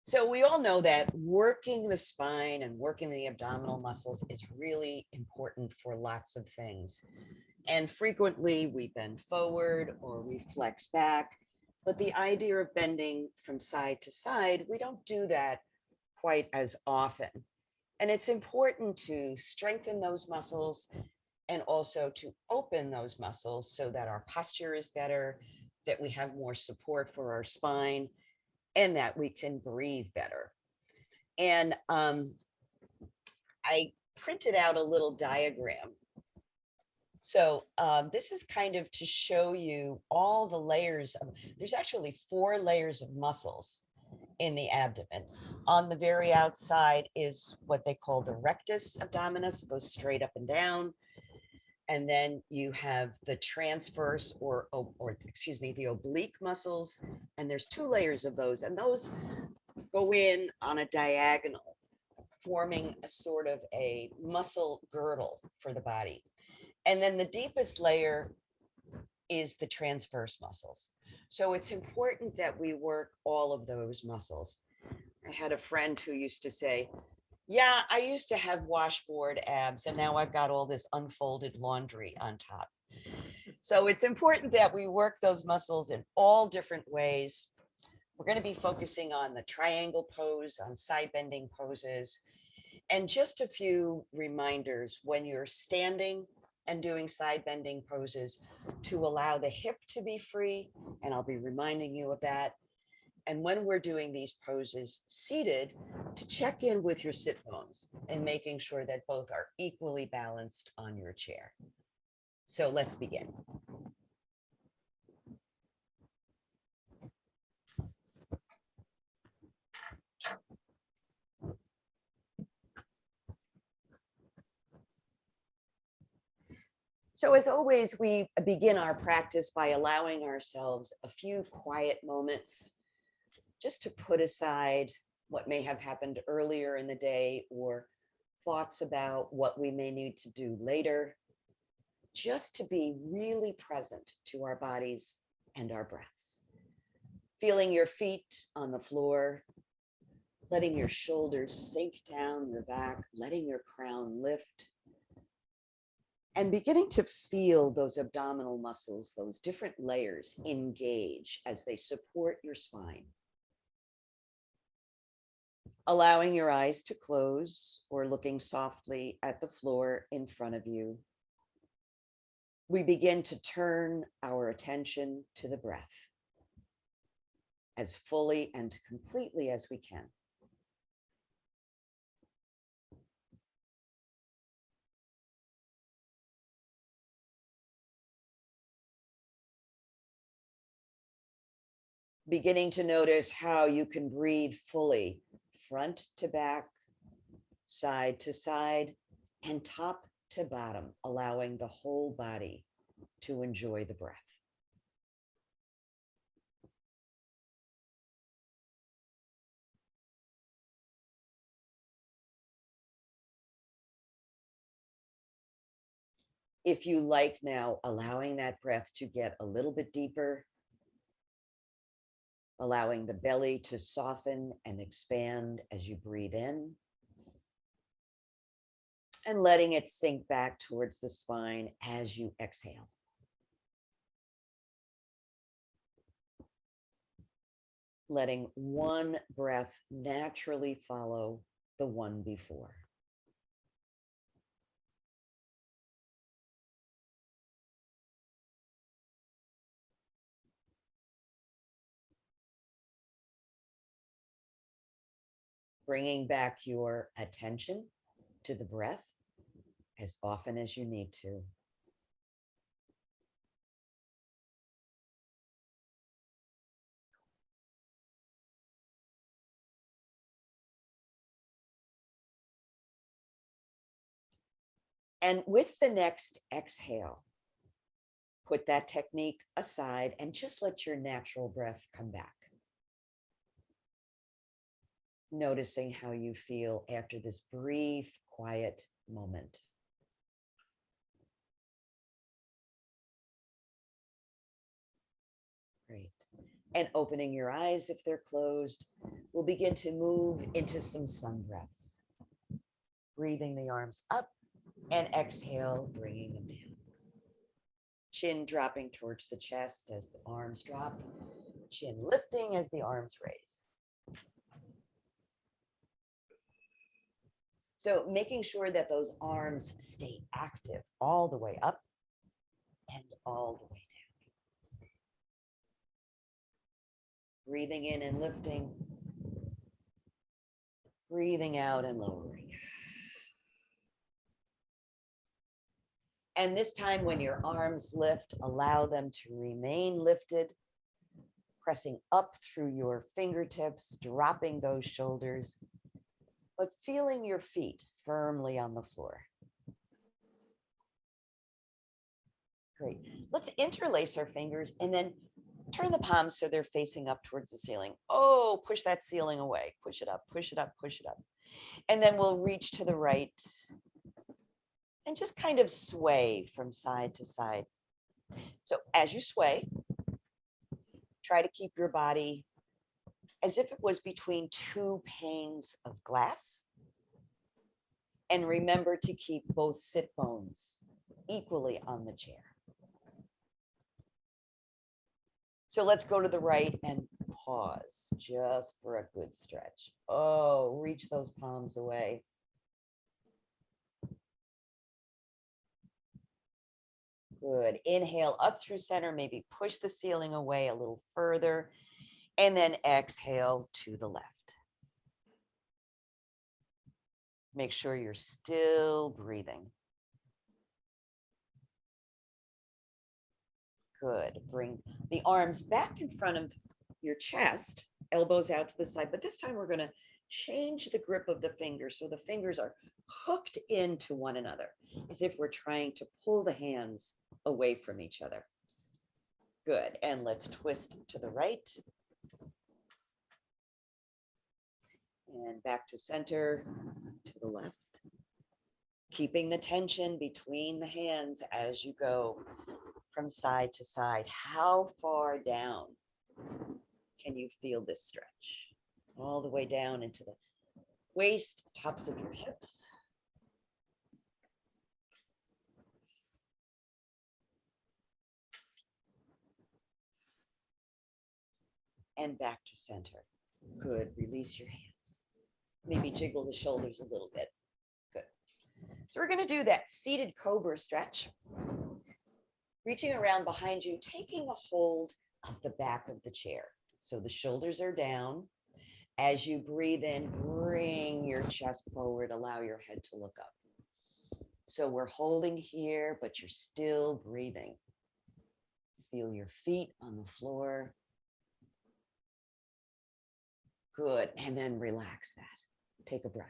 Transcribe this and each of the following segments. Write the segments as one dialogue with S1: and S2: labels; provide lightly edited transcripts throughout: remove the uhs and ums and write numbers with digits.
S1: So we all know that working the spine and working the abdominal muscles is really important for lots of things. And frequently we bend forward or we flex back. But the idea of bending from side to side, we don't do that quite as often. And it's important to strengthen those muscles and also to open those muscles so that our posture is better, that we have more support for our spine, and that we can breathe better. And I printed out a little diagram. So this is kind of to show you all the layers of, there's actually 4 layers of muscles in the abdomen. On the very outside is what they call the rectus abdominis, goes straight up and down. And then you have the transverse or excuse me, the oblique muscles. And there's 2 layers of those. And those go in on a diagonal, forming a sort of a muscle girdle for the body. And then the deepest layer is the transverse muscles. So it's important that we work all of those muscles. I had a friend who used to say, yeah, I used to have washboard abs and now I've got all this unfolded laundry on top. So it's important that we work those muscles in all different ways. We're going to be focusing on the triangle pose, on side bending poses, and just a few reminders when you're standing and doing side bending poses to allow the hip to be free. And I'll be reminding you of that. And when we're doing these poses seated, to check in with your sit bones and making sure that both are equally balanced on your chair. So let's begin. So as always, we begin our practice by allowing ourselves a few quiet moments just to put aside what may have happened earlier in the day or thoughts about what we may need to do later, just to be really present to our bodies and our breaths. Feeling your feet on the floor, letting your shoulders sink down your back, letting your crown lift, and beginning to feel those abdominal muscles, those different layers engage as they support your spine. Allowing your eyes to close or looking softly at the floor in front of you. We begin to turn our attention to the breath as fully and completely as we can. Beginning to notice how you can breathe fully, front to back, side to side, and top to bottom, allowing the whole body to enjoy the breath. If you like now, allowing that breath to get a little bit deeper, allowing the belly to soften and expand as you breathe in, and letting it sink back towards the spine as you exhale. Letting one breath naturally follow the one before. Bringing back your attention to the breath as often as you need to. And with the next exhale, put that technique aside and just let your natural breath come back. Noticing how you feel after this brief, quiet moment. Great. And opening your eyes if they're closed, we'll begin to move into some sun breaths. Breathing the arms up and exhale, bringing them down. Chin dropping towards the chest as the arms drop. Chin lifting as the arms raise. So making sure that those arms stay active all the way up and all the way down. Breathing in and lifting. Breathing out and lowering. And this time when your arms lift, allow them to remain lifted, pressing up through your fingertips, dropping those shoulders, but feeling your feet firmly on the floor. Great. Let's interlace our fingers and then turn the palms so they're facing up towards the ceiling. Oh, push that ceiling away. Push it up, push it up, push it up. And then we'll reach to the right and just kind of sway from side to side. So as you sway, try to keep your body as if it was between two panes of glass. And remember to keep both sit bones equally on the chair. So let's go to the right and pause just for a good stretch. Oh, reach those palms away. Good. Inhale up through center, maybe push the ceiling away a little further, and then exhale to the left. Make sure you're still breathing. Good. Bring the arms back in front of your chest, elbows out to the side, but this time we're going to change the grip of the fingers so the fingers are hooked into one another, as if we're trying to pull the hands away from each other. Good. And let's twist to the right. And back to center, to the left. Keeping the tension between the hands as you go from side to side. How far down can you feel this stretch? All the way down into the waist, tops of your hips. And back to center. Good. Release your hands. Maybe jiggle the shoulders a little bit. Good. So we're going to do that seated cobra stretch. Reaching around behind you, taking a hold of the back of the chair. So the shoulders are down. As you breathe in, bring your chest forward. Allow your head to look up. So we're holding here, but you're still breathing. Feel your feet on the floor. Good. And then relax that. Take a breath.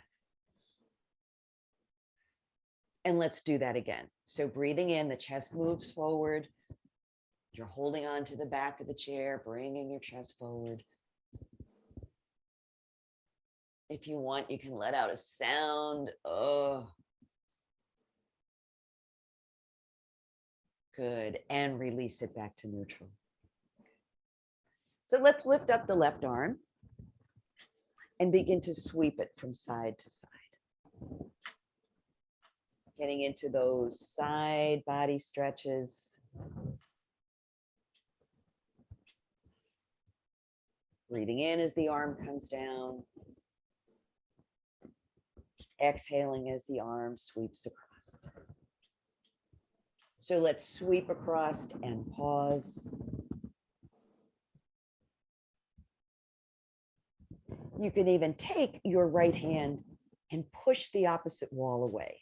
S1: And let's do that again. So breathing in, the chest moves forward. You're holding on to the back of the chair, bringing your chest forward. If you want, you can let out a sound. Oh. Good. And release it back to neutral. So let's lift up the left arm and begin to sweep it from side to side. Getting into those side body stretches. Breathing in as the arm comes down. Exhaling as the arm sweeps across. So let's sweep across and pause. You can even take your right hand and push the opposite wall away.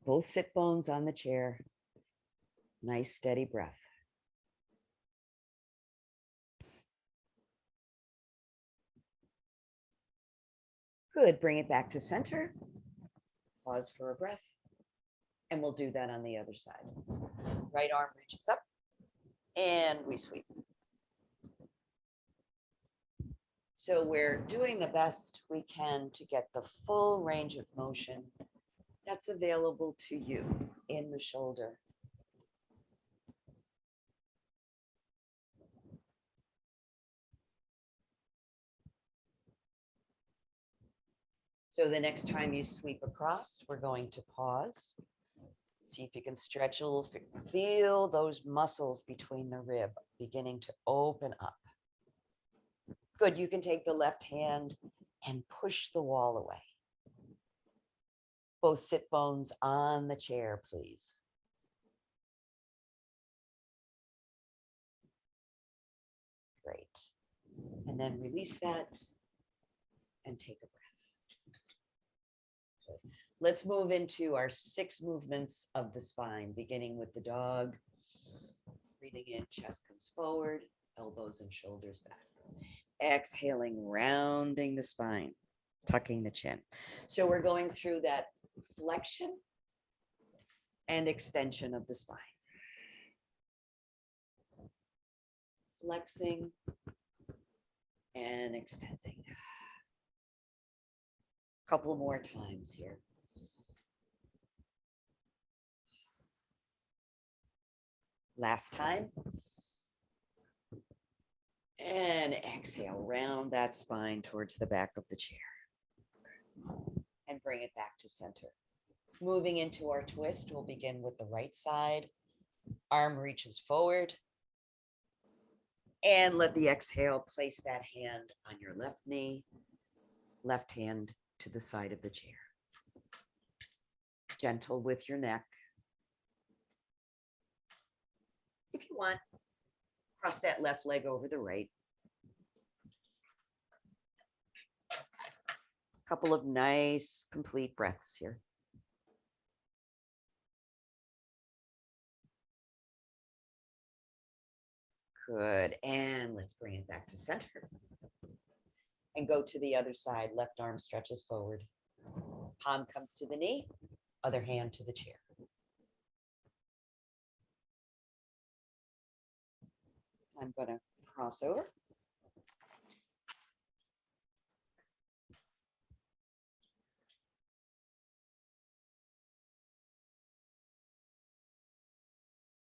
S1: Both sit bones on the chair. Nice steady breath. Good. Bring it back to center. Pause for a breath. And we'll do that on the other side. Right arm reaches up and we sweep. So we're doing the best we can to get the full range of motion that's available to you in the shoulder. So the next time you sweep across, we're going to pause. See if you can stretch a little, feel those muscles between the rib beginning to open up. Good, you can take the left hand and push the wall away. Both sit bones on the chair, please. Great. And then release that and take a breath. Good. Let's move into our 6 movements of the spine, beginning with the dog. Breathing in, chest comes forward, elbows and shoulders back. Exhaling, rounding the spine, tucking the chin. So we're going through that flexion and extension of the spine. Flexing and extending. A couple more times here. Last time. And exhale, round that spine towards the back of the chair. And bring it back to center. Moving into our twist, we'll begin with the right side. Arm reaches forward. And let the exhale place that hand on your left knee, left hand to the side of the chair. Gentle with your neck. If you want, cross that left leg over the right. A couple of nice, complete breaths here. Good. And let's bring it back to center. And go to the other side. Left arm stretches forward. Palm comes to the knee, other hand to the chair. I'm going to cross over.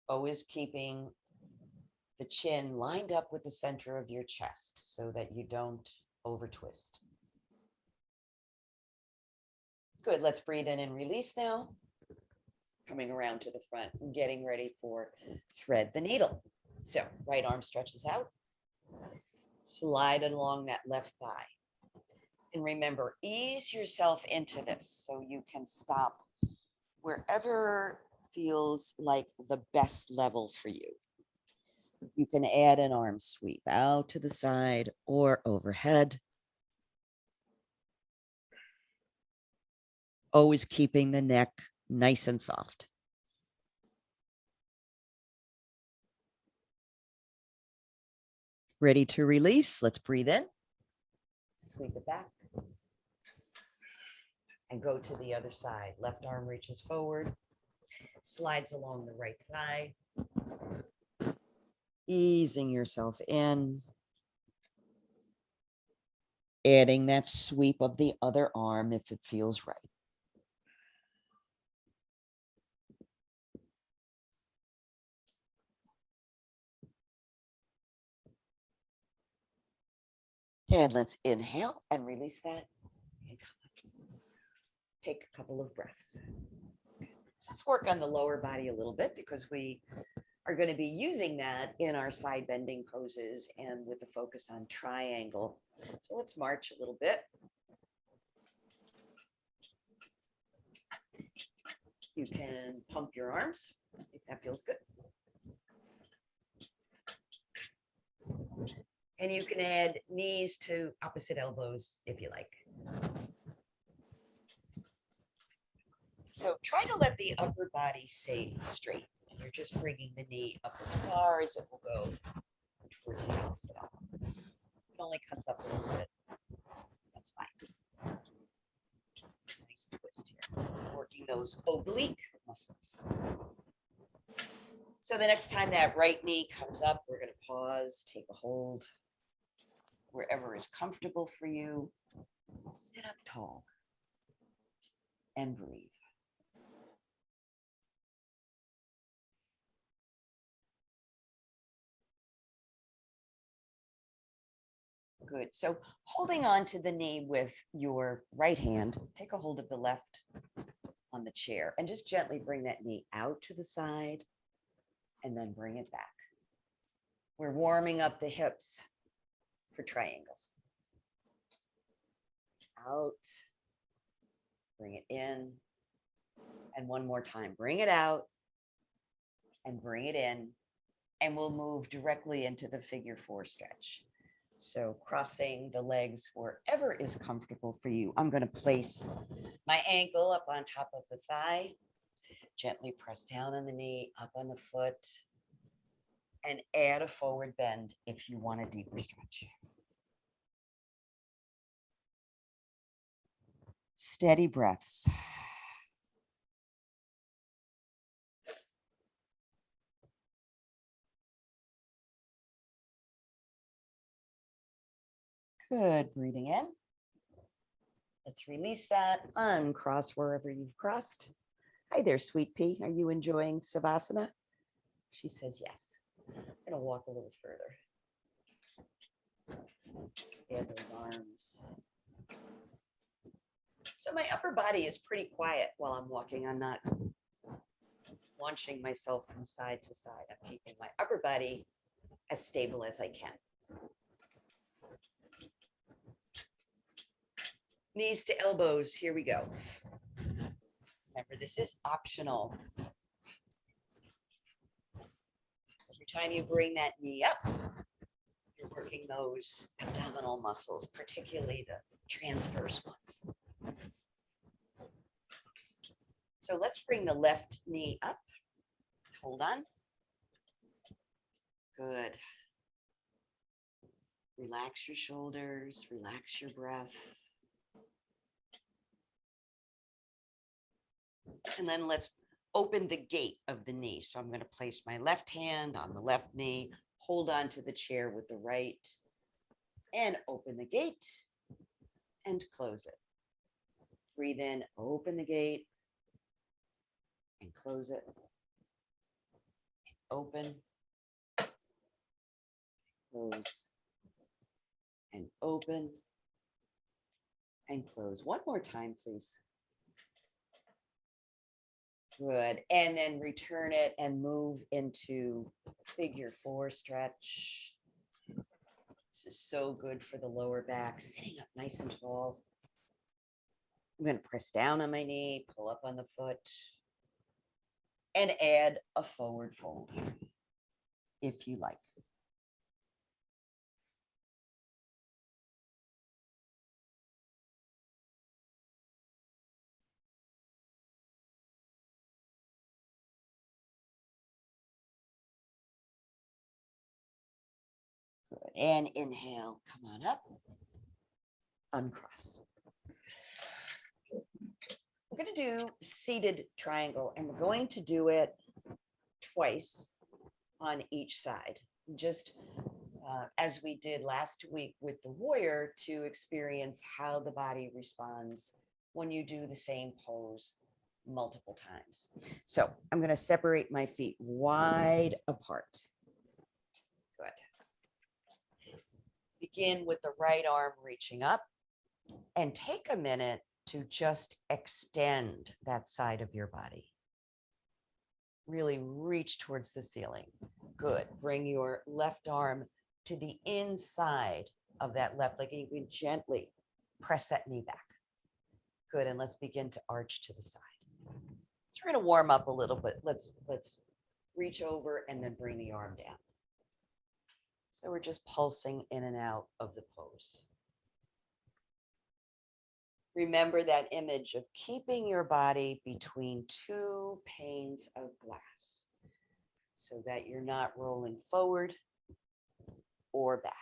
S1: Always keeping the chin lined up with the center of your chest so that you don't over twist. Good. Let's breathe in and release now. Coming around to the front and getting ready for thread the needle. So right arm stretches out. Slide it along that left thigh. And remember, ease yourself into this so you can stop wherever feels like the best level for you. You can add an arm sweep out to the side or overhead. Always keeping the neck nice and soft. Ready to release? Let's breathe in. Sweep it back. And go to the other side. Left arm reaches forward. Slides along the right thigh. Easing yourself in. Adding that sweep of the other arm if it feels right. And let's inhale and release that. Take a couple of breaths. So let's work on the lower body a little bit because we are going to be using that in our side bending poses and with the focus on triangle. So let's march a little bit. You can pump your arms if that feels good. And you can add knees to opposite elbows if you like. So try to let the upper body stay straight. And you're just bringing the knee up as far as it will go towards the opposite elbow. It only comes up a little bit. That's fine. Nice twist here. Working those oblique muscles. So the next time that right knee comes up, we're going to pause, take a hold. Wherever is comfortable for you, sit up tall and breathe. Good. So holding on to the knee with your right hand, take a hold of the left on the chair and just gently bring that knee out to the side and then bring it back. We're warming up the hips for triangle. Out, bring it in, and one more time, bring it out and bring it in, and we'll move directly into the figure 4 stretch. So crossing the legs wherever is comfortable for you. I'm going to place my ankle up on top of the thigh, gently press down on the knee, up on the foot, and add a forward bend if you want a deeper stretch. Steady breaths. Good. Breathing in. Let's release that. Uncross wherever you've crossed. Hi there, sweet pea. Are you enjoying Savasana? She says yes. I'm going to walk a little further. Add those arms. So my upper body is pretty quiet while I'm walking. I'm not launching myself from side to side. I'm keeping my upper body as stable as I can. Knees to elbows. Here we go. Remember, this is optional. Every time you bring that knee up, you're working those abdominal muscles, particularly the transverse ones. So let's bring the left knee up. Hold on. Good. Relax your shoulders, relax your breath. And then let's open the gate of the knee. So I'm going to place my left hand on the left knee, hold on to the chair with the right, and open the gate and close it. Breathe in, open the gate, and close it. Open, close, and open, and close. One more time, please. Good. And then return it and move into figure 4 stretch. This is so good for the lower back, sitting up nice and tall. I'm going to press down on my knee, pull up on the foot, and add a forward fold if you like. Good. And inhale, come on up, uncross. We're going to do seated triangle, and we're going to do it twice on each side, just as we did last week with the warrior, to experience how the body responds when you do the same pose multiple times. So I'm going to separate my feet wide apart. Good. Begin with the right arm reaching up, and take a minute to just extend that side of your body. Really reach towards the ceiling. Good. Bring your left arm to the inside of that left leg, and you can gently press that knee back. Good. And let's begin to arch to the side. So we're going to warm up a little bit. Let's reach over and then bring the arm down. So we're just pulsing in and out of the pose. Remember that image of keeping your body between 2 panes of glass so that you're not rolling forward or back.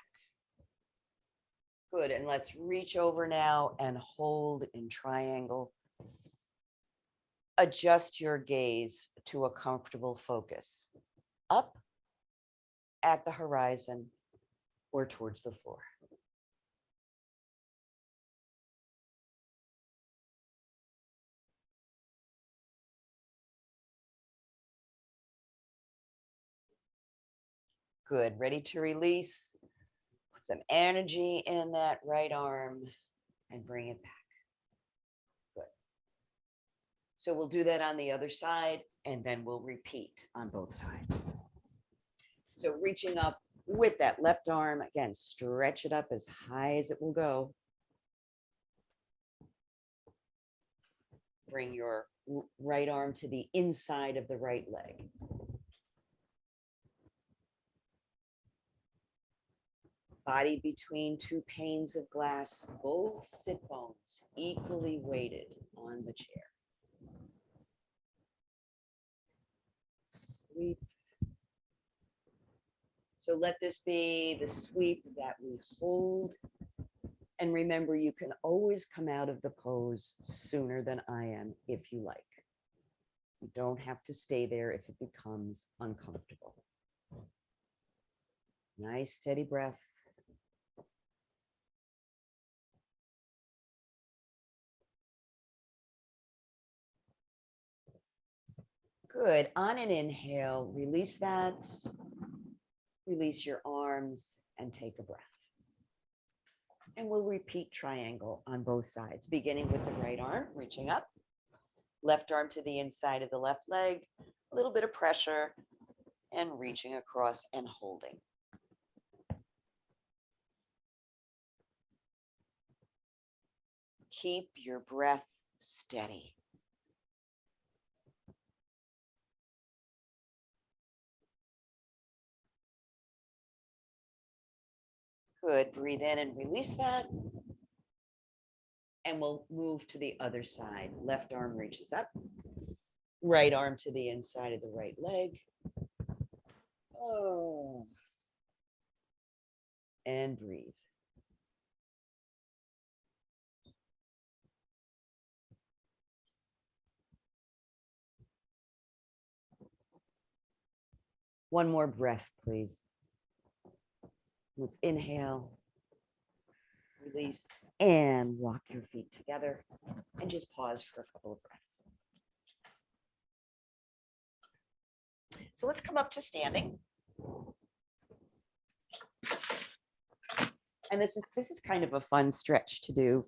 S1: Good. And let's reach over now and hold in triangle. Adjust your gaze to a comfortable focus, up at the horizon or towards the floor. Good. Ready to release? some energy in that right arm and bring it back. Good. So we'll do that on the other side, and then we'll repeat on both sides. So reaching up with that left arm, again, stretch it up as high as it will go. Bring your right arm to the inside of the right leg. Body between two panes of glass, both sit bones equally weighted on the chair. Sweep. So let this be the sweep that we hold. And remember, you can always come out of the pose sooner than I am if you like. You don't have to stay there if it becomes uncomfortable. Nice, steady breath. Good. On an inhale, release that. Release your arms and take a breath. And we'll repeat triangle on both sides, beginning with the right arm, reaching up. Left arm to the inside of the left leg. A little bit of pressure and reaching across and holding. Keep your breath steady. Good. Breathe in and release that. And we'll move to the other side. Left arm reaches up. Right arm to the inside of the right leg. Oh. And breathe. One more breath, please. Let's inhale, release, and walk your feet together. And just pause for a couple of breaths. So let's come up to standing. And this is kind of a fun stretch to do.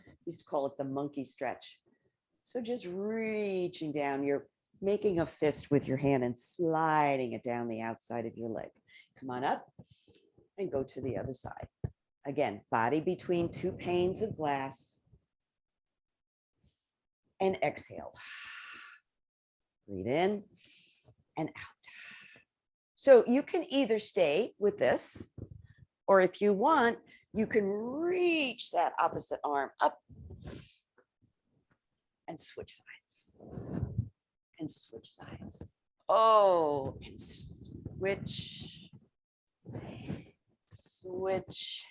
S1: We used to call it the monkey stretch. So just reaching down, you're making a fist with your hand and sliding it down the outside of your leg. Come on up and go to the other side. Again, body between two panes of glass. And exhale. Breathe in and out. So you can either stay with this, or if you want, you can reach that opposite arm up and switch sides. And switch sides. Oh, and switch. Switch.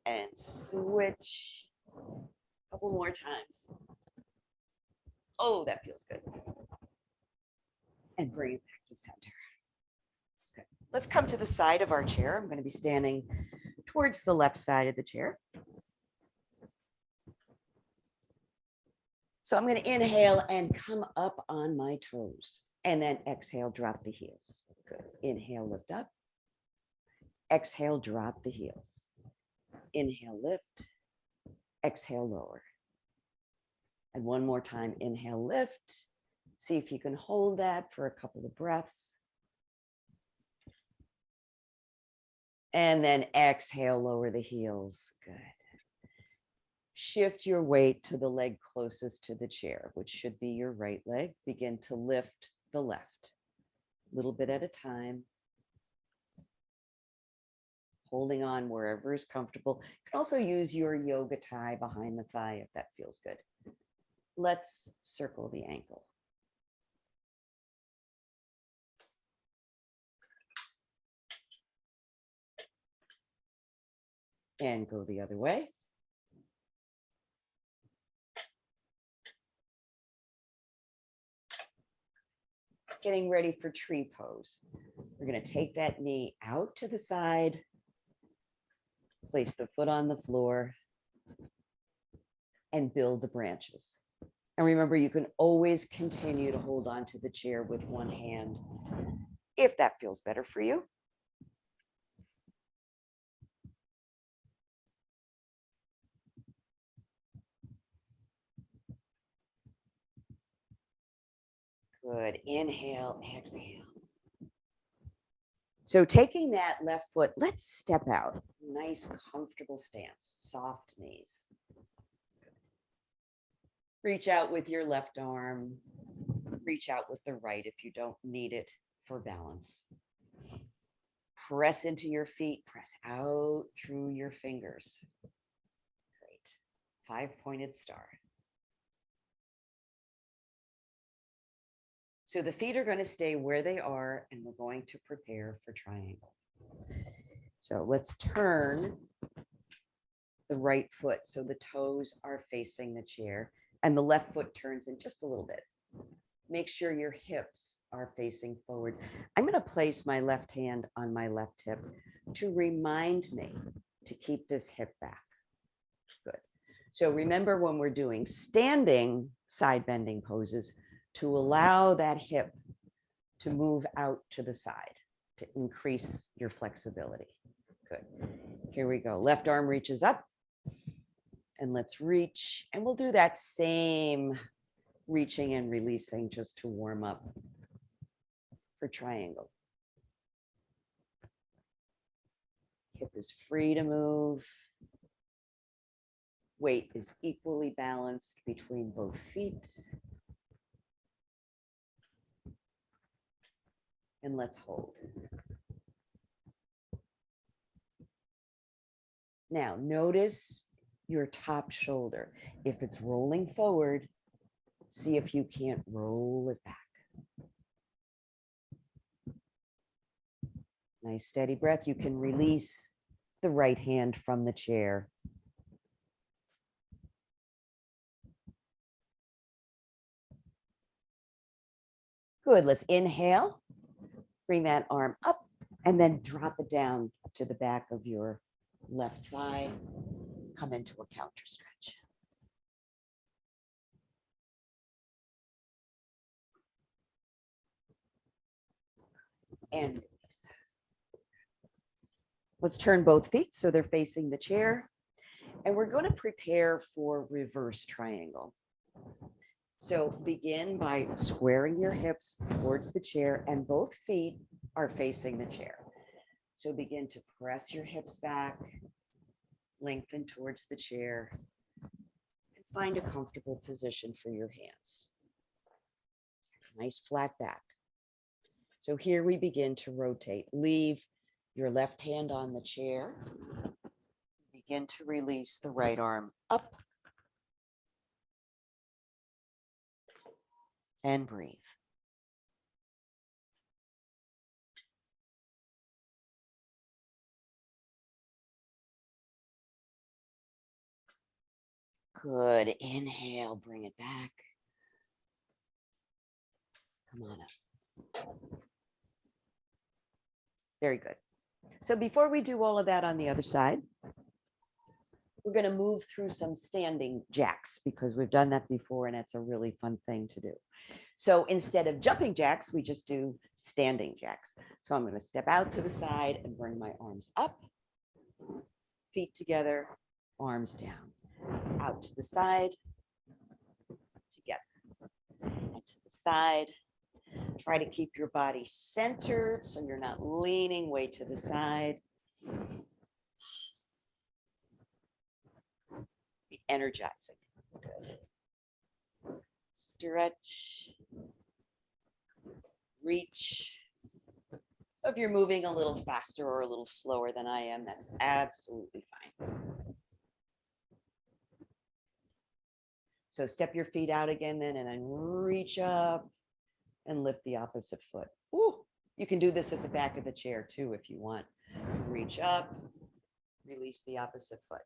S1: And switch. A couple more times. Oh, that feels good. And bring it back to center. Okay. Let's come to the side of our chair. I'm going to be standing towards the left side of the chair. So I'm going to inhale and come up on my toes. And then exhale, drop the heels. Good. Inhale, lift up. Exhale, drop the heels. Inhale, lift. Exhale, lower. And one more time, inhale, lift. See if you can hold that for a couple of breaths. And then exhale, lower the heels. Good. Shift your weight to the leg closest to the chair, which should be your right leg. Begin to lift the left, a little bit at a time. Holding on wherever is comfortable. You can also use your yoga tie behind the thigh if that feels good. Let's circle the ankle. And go the other way. Getting ready for tree pose. We're going to take that knee out to the side. Place the foot on the floor. And build the branches. And remember, you can always continue to hold on to the chair with one hand if that feels better for you. Good. Inhale, exhale. So taking that left foot, let's step out. Nice, comfortable stance, soft knees. Reach out with your left arm. Reach out with the right if you don't need it for balance. Press into your feet, press out through your fingers. Great. 5-pointed star. So the feet are going to stay where they are, and we're going to prepare for triangle. So let's turn the right foot so the toes are facing the chair, and the left foot turns in just a little bit. Make sure your hips are facing forward. I'm going to place my left hand on my left hip to remind me to keep this hip back. Good. So remember, when we're doing standing side bending poses, to allow that hip to move out to the side to increase your flexibility. Good. Here we go. Left arm reaches up, and let's reach. And we'll do that same reaching and releasing just to warm up for triangle. Hip is free to move. Weight is equally balanced between both feet. And let's hold. Now, notice your top shoulder. If it's rolling forward, see if you can't roll it back. Nice steady breath. You can release the right hand from the chair. Good. Let's inhale. Bring that arm up and then drop it down to the back of your left thigh. Come into a counter stretch. And release. Let's turn both feet so they're facing the chair. And we're going to prepare for reverse triangle. So begin by squaring your hips towards the chair, and both feet are facing the chair. So begin to press your hips back, lengthen towards the chair, and find a comfortable position for your hands. Nice flat back. So here we begin to rotate. Leave your left hand on the chair. Begin to release the right arm up. And breathe. Good. Inhale, bring it back. Come on up. Very good. So before we do all of that on the other side, we're going to move through some standing jacks because we've done that before and it's a really fun thing to do. So instead of jumping jacks, we just do standing jacks. So I'm going to step out to the side and bring my arms up, feet together, arms down, out to the side, together, and to the side. Try to keep your body centered so you're not leaning way to the side. Be energizing. Good. Stretch. Reach. So if you're moving a little faster or a little slower than I am, that's absolutely fine. So step your feet out again then, and then reach up and lift the opposite foot. Ooh, you can do this at the back of the chair too if you want. Reach up, release the opposite foot.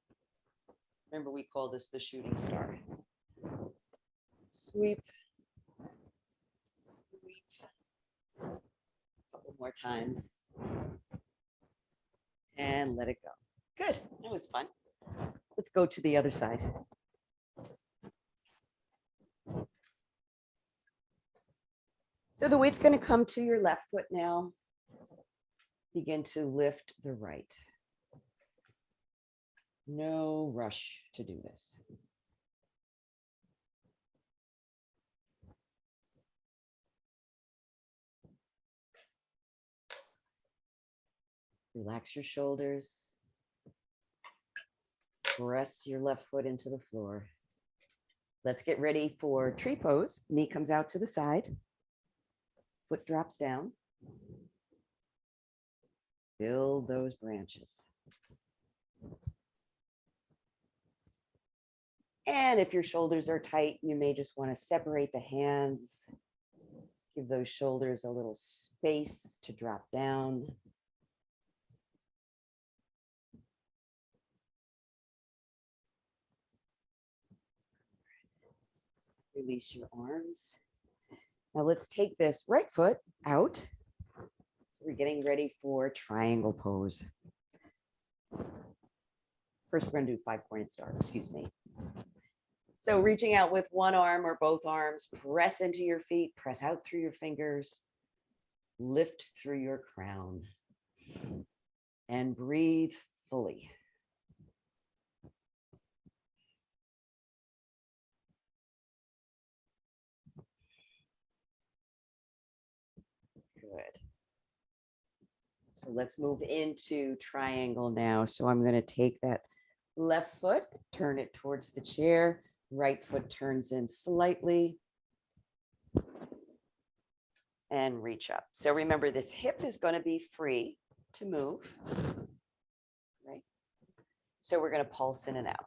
S1: Remember, we call this the shooting star. Sweep. Sweep. A couple more times. And let it go. Good. That was fun. Let's go to the other side. So the weight's going to come to your left foot now. Begin to lift the right. No rush to do this. Relax your shoulders. Press your left foot into the floor. Let's get ready for tree pose. Knee comes out to the side. Foot drops down. Build those branches. And if your shoulders are tight, you may just want to separate the hands. Give those shoulders a little space to drop down. Release your arms. Now let's take this right foot out. So we're getting ready for triangle pose. First, we're going to do 5-pointed star, excuse me. So reaching out with one arm or both arms, press into your feet, press out through your fingers, lift through your crown, and breathe fully. Good. So let's move into triangle now. So I'm going to take that left foot, turn it towards the chair. Right foot turns in slightly and reach up. So remember, this hip is going to be free to move, right? So we're going to pulse in and out.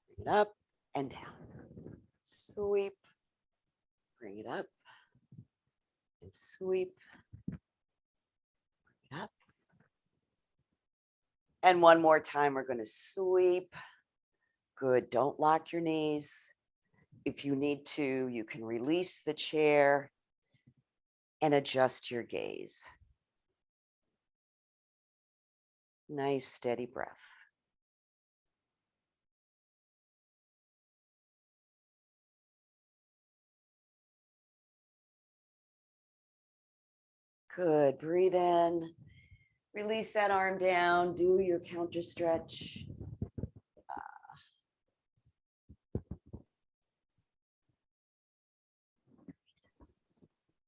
S1: Bring it up and down. Sweep. Bring it up and sweep. Bring it up. And one more time, we're going to sweep. Good. Don't lock your knees. If you need to, you can release the chair and adjust your gaze. Nice, steady breath. Good. Breathe in. Release that arm down. Do your counter stretch.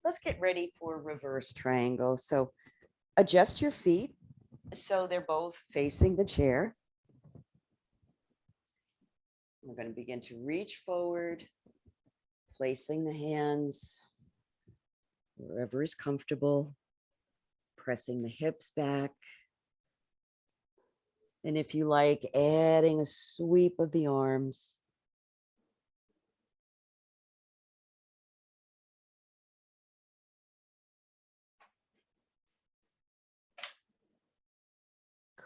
S1: Let's get ready for reverse triangle. So adjust your feet so they're both facing the chair. We're going to begin to reach forward, placing the hands wherever is comfortable, pressing the hips back. And if you like, adding a sweep of the arms.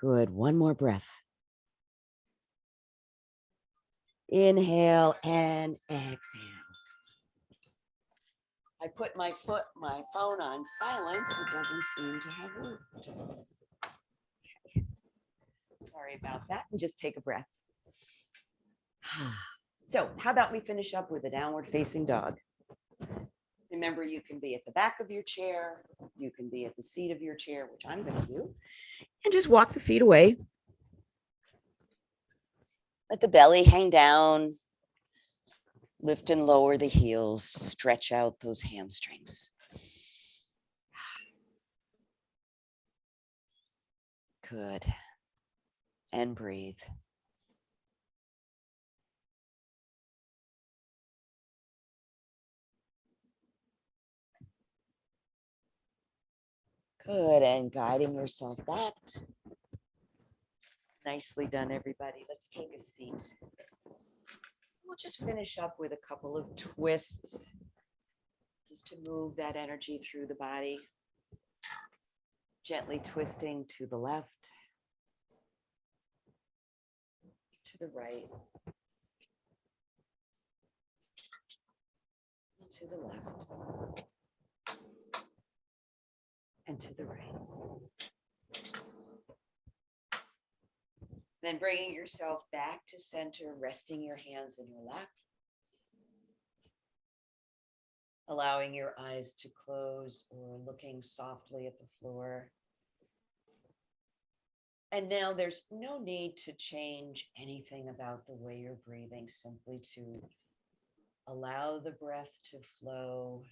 S1: Good. One more breath. Inhale and exhale. I put my phone on silence. It doesn't seem to have worked. Okay. Sorry about that. And just take a breath. So how about we finish up with a downward facing dog? Remember, you can be at the back of your chair. You can be at the seat of your chair, which I'm going to do. And just walk the feet away. Let the belly hang down. Lift and lower the heels. Stretch out those hamstrings. Good. And breathe. Good. And guiding yourself back. Nicely done, everybody. Let's take a seat. We'll just finish up with a couple of twists just to move that energy through the body. Gently twisting to the left, to the right, and to the left, and to the right. Then bringing yourself back to center, resting your hands in your lap. Allowing your eyes to close or looking softly at the floor. And now there's no need to change anything about the way you're breathing, simply to allow the breath to flow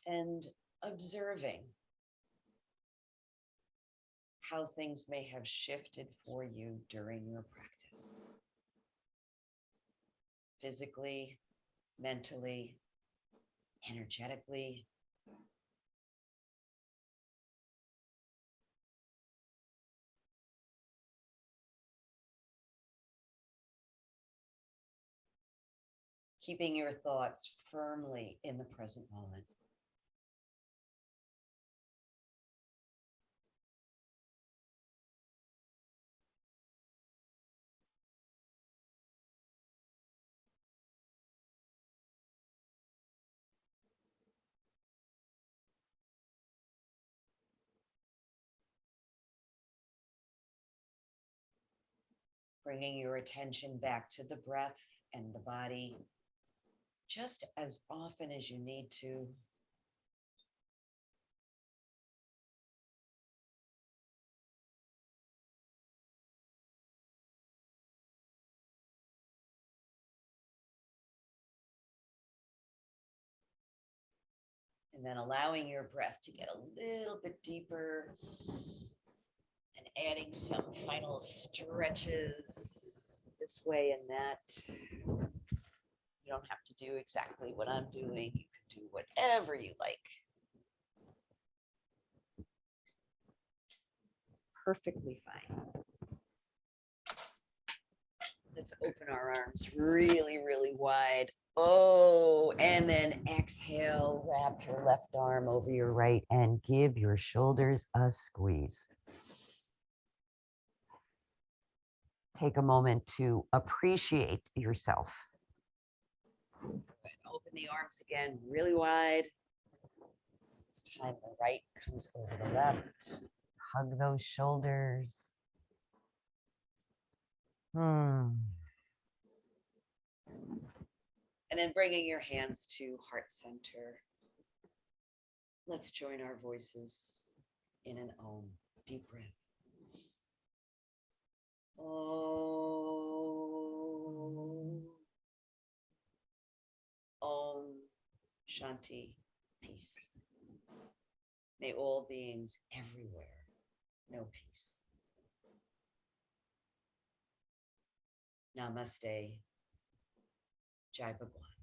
S1: and observing how things may have shifted for you during your practice. Physically, mentally, energetically. Keeping your thoughts firmly in the present moment. Bringing your attention back to the breath and the body just as often as you need to. And then allowing your breath to get a little bit deeper and adding some final stretches this way and that. You don't have to do exactly what I'm doing. You can do whatever you like. Perfectly fine. Let's open our arms really, really wide. Oh, and then exhale, wrap your left arm over your right and give your shoulders a squeeze. Take a moment to appreciate yourself. Open the arms again, really wide. This time the right comes over the left. Hug those shoulders. And then bringing your hands to heart center. Let's join our voices in an Om. Deep breath. Om. Om. Shanti. Peace. May all beings everywhere know peace. Namaste. Jai Bhagwan.